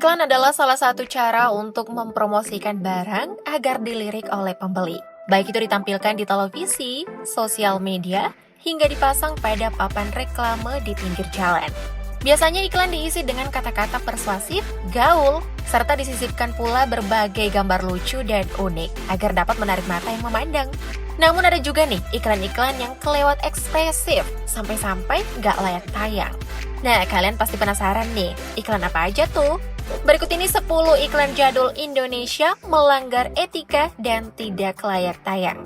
Iklan adalah salah satu cara untuk mempromosikan barang agar dilirik oleh pembeli. Baik itu ditampilkan di televisi, sosial media, hingga dipasang pada papan reklame di pinggir jalan. Biasanya iklan diisi dengan kata-kata persuasif, gaul, serta disisipkan pula berbagai gambar lucu dan unik agar dapat menarik mata yang memandang. Namun ada juga nih iklan-iklan yang kelewat ekspresif, sampai-sampai nggak layak tayang. Nah, kalian pasti penasaran nih, iklan apa aja tuh? Berikut ini 10 iklan jadul Indonesia melanggar etika dan tidak layak tayang.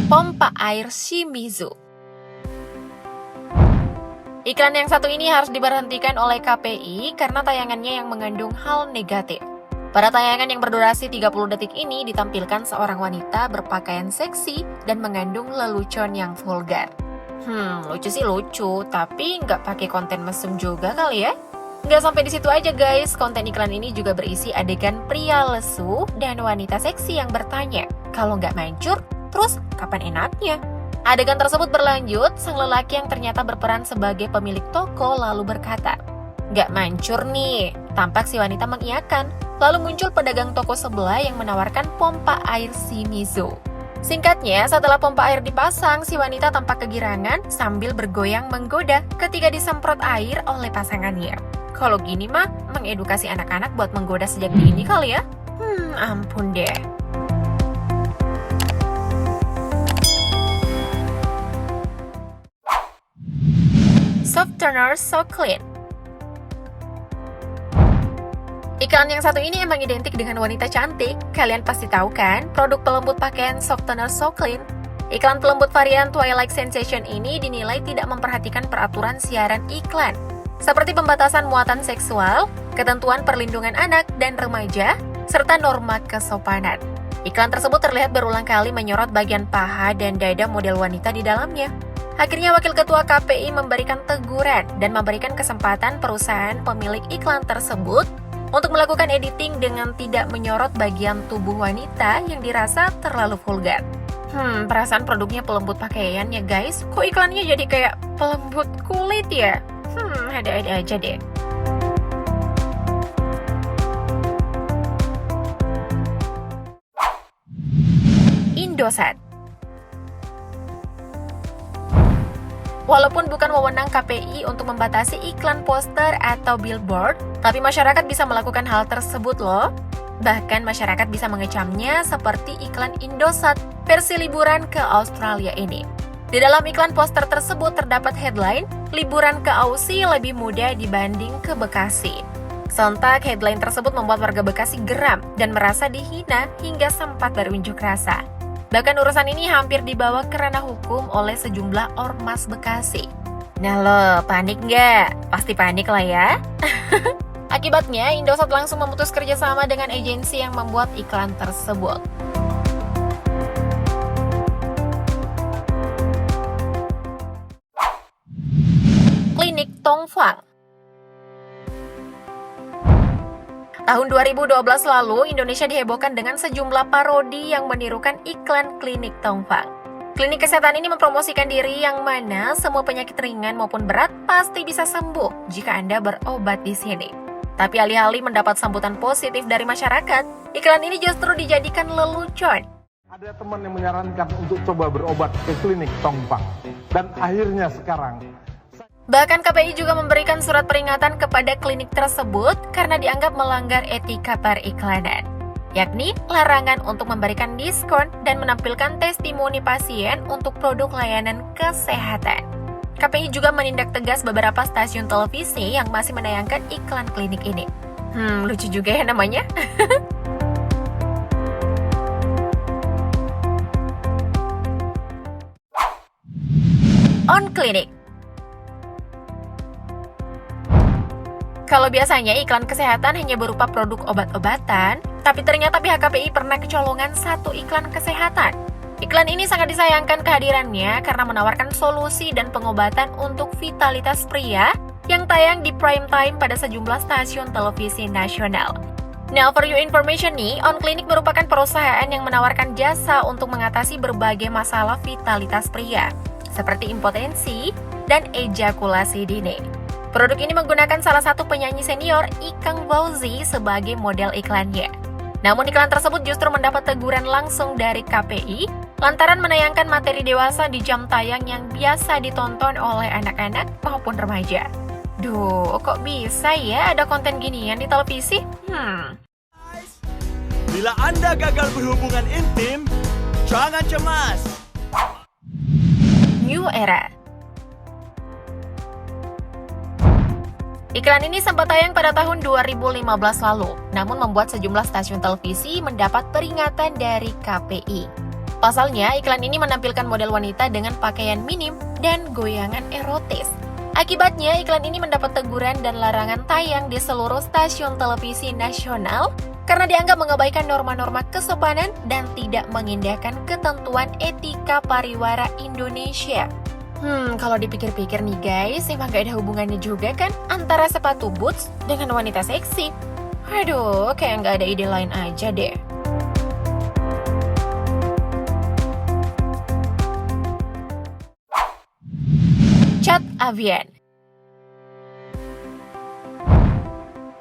Pompa air Shimizu. Iklan yang satu ini harus diberhentikan oleh KPI karena tayangannya yang mengandung hal negatif. Pada tayangan yang berdurasi 30 detik ini ditampilkan seorang wanita berpakaian seksi dan mengandung lelucon yang vulgar. Lucu sih lucu, tapi nggak pakai konten mesum juga kali ya? Nggak sampai di situ aja guys, konten iklan ini juga berisi adegan pria lesu dan wanita seksi yang bertanya, kalau nggak mancur, terus kapan enaknya? Adegan tersebut berlanjut, sang lelaki yang ternyata berperan sebagai pemilik toko lalu berkata, "Nggak mancur nih." Tampak si wanita mengiyakan. Lalu muncul pedagang toko sebelah yang menawarkan pompa air Shimizu. Singkatnya, setelah pompa air dipasang, si wanita tampak kegirangan sambil bergoyang menggoda ketika disemprot air oleh pasangannya. Kalau gini mah, mengedukasi anak-anak buat menggoda sejak dini kali ya? Ampun deh. Softener So Clean. Iklan yang satu ini emang identik dengan wanita cantik. Kalian pasti tahu kan, produk pelembut pakaian Softener So Clean. Iklan pelembut varian Twilight Sensation ini dinilai tidak memperhatikan peraturan siaran iklan, seperti pembatasan muatan seksual, ketentuan perlindungan anak dan remaja, serta norma kesopanan. Iklan tersebut terlihat berulang kali menyorot bagian paha dan dada model wanita di dalamnya. Akhirnya Wakil Ketua KPI memberikan teguran dan memberikan kesempatan perusahaan pemilik iklan tersebut untuk melakukan editing dengan tidak menyorot bagian tubuh wanita yang dirasa terlalu vulgar. Perasaan produknya pelembut pakaian ya guys, kok iklannya jadi kayak pelembut kulit ya? Ada-ada aja deh. Indosat. Walaupun bukan wewenang KPI untuk membatasi iklan poster atau billboard, tapi masyarakat bisa melakukan hal tersebut loh. Bahkan masyarakat bisa mengecamnya seperti iklan Indosat versi liburan ke Australia ini. Di dalam iklan poster tersebut terdapat headline, liburan ke Aussie lebih mudah dibanding ke Bekasi. Sontak headline tersebut membuat warga Bekasi geram dan merasa dihina hingga sempat berunjuk rasa. Bahkan urusan ini hampir dibawa ke ranah hukum oleh sejumlah ormas Bekasi. Nah lo, panik nggak? Pasti panik lah ya. Akibatnya, Indosat langsung memutus kerjasama dengan agensi yang membuat iklan tersebut. Klinik Tongfang. Tahun 2012 lalu, Indonesia dihebohkan dengan sejumlah parodi yang menirukan iklan Klinik Tongfang. Klinik kesehatan ini mempromosikan diri yang mana semua penyakit ringan maupun berat pasti bisa sembuh jika Anda berobat di sini. Tapi alih-alih mendapat sambutan positif dari masyarakat, iklan ini justru dijadikan lelucon. Ada teman yang menyarankan untuk coba berobat ke Klinik Tongfang. Dan akhirnya sekarang Bahkan KPI juga memberikan surat peringatan kepada klinik tersebut karena dianggap melanggar etika periklanan, yakni larangan untuk memberikan diskon dan menampilkan testimoni pasien untuk produk layanan kesehatan. KPI juga menindak tegas beberapa stasiun televisi yang masih menayangkan iklan klinik ini. Lucu juga ya namanya. On Klinik. Kalau biasanya iklan kesehatan hanya berupa produk obat-obatan, tapi ternyata pihak KPI pernah kecolongan satu iklan kesehatan. Iklan ini sangat disayangkan kehadirannya karena menawarkan solusi dan pengobatan untuk vitalitas pria yang tayang di prime time pada sejumlah stasiun televisi nasional. Now for your information nih, On Klinik merupakan perusahaan yang menawarkan jasa untuk mengatasi berbagai masalah vitalitas pria. seperti impotensi dan ejakulasi dini. Produk ini menggunakan salah satu penyanyi senior, Ikang Fauzi, sebagai model iklannya. Namun iklan tersebut justru mendapat teguran langsung dari KPI lantaran menayangkan materi dewasa di jam tayang yang biasa ditonton oleh anak-anak maupun remaja. Duh, kok bisa ya ada konten ginian di televisi? Bila Anda gagal berhubungan intim, jangan cemas. New Era. Iklan ini sempat tayang pada tahun 2015 lalu, namun membuat sejumlah stasiun televisi mendapat peringatan dari KPI. Pasalnya, iklan ini menampilkan model wanita dengan pakaian minim dan goyangan erotis. Akibatnya, iklan ini mendapat teguran dan larangan tayang di seluruh stasiun televisi nasional karena dianggap mengabaikan norma-norma kesopanan dan tidak mengindahkan ketentuan etika pariwara Indonesia. Kalau dipikir-pikir nih guys, emang gak ada hubungannya juga kan antara sepatu boots dengan wanita seksi. Aduh, kayak gak ada ide lain aja deh. Cat Avian.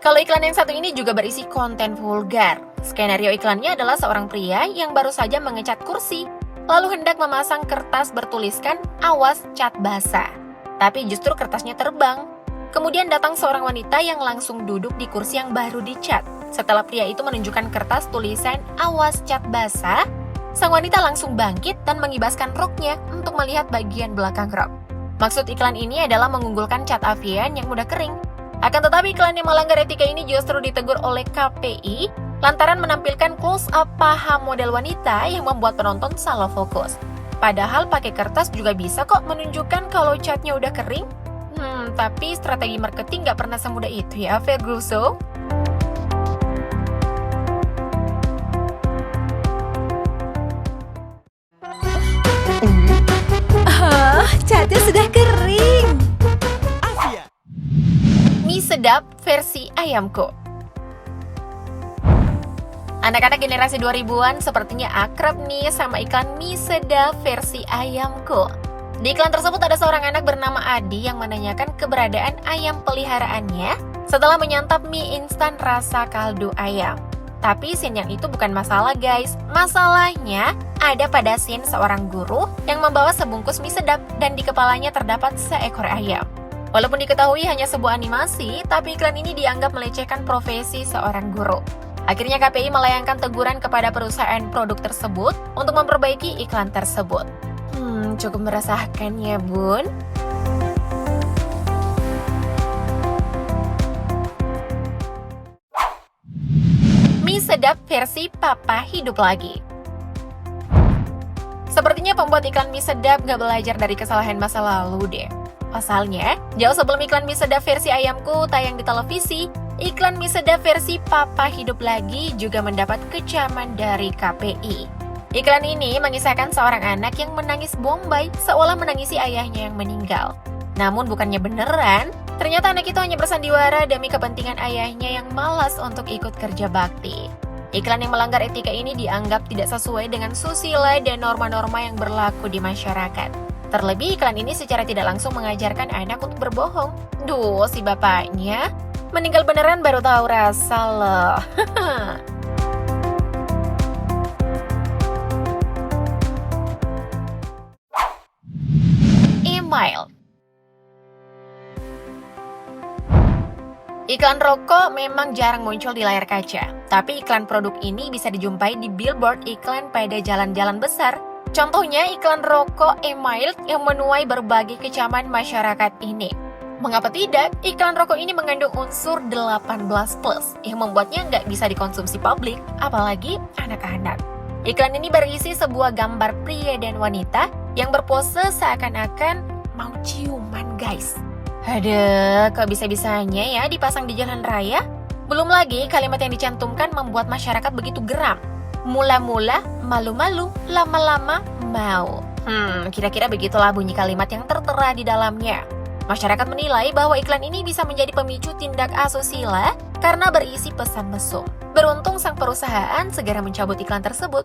Kalau iklan yang satu ini juga berisi konten vulgar. Skenario iklannya adalah seorang pria yang baru saja mengecat kursi, lalu hendak memasang kertas bertuliskan "Awas cat basah". Tapi justru kertasnya terbang. Kemudian datang seorang wanita yang langsung duduk di kursi yang baru dicat. Setelah pria itu menunjukkan kertas tulisan "Awas cat basah", sang wanita langsung bangkit dan mengibaskan roknya untuk melihat bagian belakang rok. Maksud iklan ini adalah mengunggulkan cat avian yang mudah kering. Akan tetapi iklan yang melanggar etika ini justru ditegur oleh KPI lantaran menampilkan close-up paha model wanita yang membuat penonton salah fokus. Padahal pakai kertas juga bisa kok menunjukkan kalau catnya udah kering. Tapi strategi marketing gak pernah semudah itu ya, Ferguson. Catnya sudah kering. Asia. Mie sedap versi ayamku. Anak-anak generasi 2000-an sepertinya akrab nih sama iklan mie sedap versi ayamku. Di iklan tersebut ada seorang anak bernama Adi yang menanyakan keberadaan ayam peliharaannya setelah menyantap mie instan rasa kaldu ayam. Tapi scene yang itu bukan masalah guys. Masalahnya ada pada scene seorang guru yang membawa sebungkus mie sedap dan di kepalanya terdapat seekor ayam. Walaupun diketahui hanya sebuah animasi, tapi iklan ini dianggap melecehkan profesi seorang guru. Akhirnya KPI melayangkan teguran kepada perusahaan produk tersebut untuk memperbaiki iklan tersebut. Cukup meresahkan ya bun. Mie sedap versi Papa hidup lagi. Sepertinya pembuat iklan mie sedap gak belajar dari kesalahan masa lalu deh. Pasalnya, jauh sebelum iklan mie sedap versi ayamku tayang di televisi, iklan mie sedap versi Papa hidup lagi juga mendapat kecaman dari KPI. Iklan ini mengisahkan seorang anak yang menangis bombay seolah menangisi ayahnya yang meninggal. Namun bukannya beneran, ternyata anak itu hanya bersandiwara demi kepentingan ayahnya yang malas untuk ikut kerja bakti. Iklan yang melanggar etika ini dianggap tidak sesuai dengan susila dan norma-norma yang berlaku di masyarakat. Terlebih iklan ini secara tidak langsung mengajarkan anak untuk berbohong. Duh, si bapaknya meninggal beneran baru tahu rasa loh. Email. Iklan rokok memang jarang muncul di layar kaca, tapi iklan produk ini bisa dijumpai di billboard iklan pada jalan-jalan besar. Contohnya iklan rokok Email yang menuai berbagai kecaman masyarakat ini. Mengapa tidak? Iklan rokok ini mengandung unsur 18+ yang membuatnya nggak bisa dikonsumsi publik, apalagi anak-anak. Iklan ini berisi sebuah gambar pria dan wanita yang berpose seakan-akan mau ciuman guys. Aduh, kok bisa-bisanya ya dipasang di jalan raya? Belum lagi kalimat yang dicantumkan membuat masyarakat begitu geram. Mula-mula, malu-malu, lama-lama, mau. Kira-kira begitulah bunyi kalimat yang tertera di dalamnya. Masyarakat menilai bahwa iklan ini bisa menjadi pemicu tindak asusila karena berisi pesan mesum. Beruntung sang perusahaan segera mencabut iklan tersebut